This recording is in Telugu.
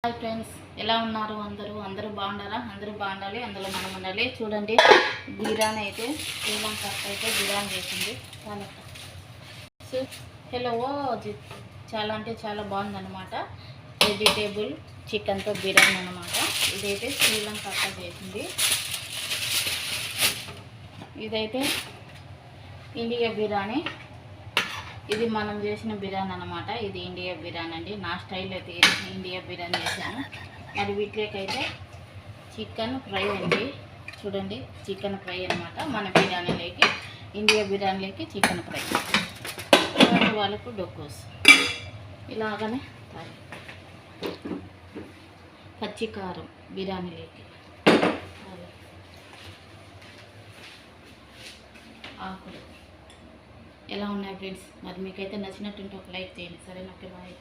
హాయ్ ఫ్రెండ్స్, ఎలా ఉన్నారు? అందరూ బాగున్నారా? అందరూ బాగుండాలి, అందులో మనం ఉండాలి. చూడండి, బిర్యానీ అయితే శ్రీలంక అయితే బిర్యానీ చేసింది. హలో, చాలా అంటే చాలా బాగుందన్నమాట. వెజిటేబుల్ చికెన్తో బిర్యానీ అన్నమాట. ఇదైతే శ్రీలంక చేసింది. ఇదైతే ఇండియా బిర్యానీ. ఇది మనం చేసిన బిర్యానీ అన్నమాట. ఇది ఇండియా బిర్యానీ అండి. నా స్టైల్ అయితే ఇండియా బిర్యానీ చేశాను. మరి వీటికైతే చికెన్ ఫ్రై అండి. చూడండి, చికెన్ ఫ్రై అనమాట. మన బిర్యానీలోకి, ఇండియా బిర్యానీలోకి చికెన్ ఫ్రై, వాళ్ళకు డొక్కోస్ ఇలాగనే పచ్చికారం బిర్యానీలోకి, ఆకులు ఎలా ఉన్నాయి ఫ్రెండ్స్? మరి మీకైతే నచ్చినట్టుంటే ఒక లైక్ చేయండి. సరేనా? Okay, bye.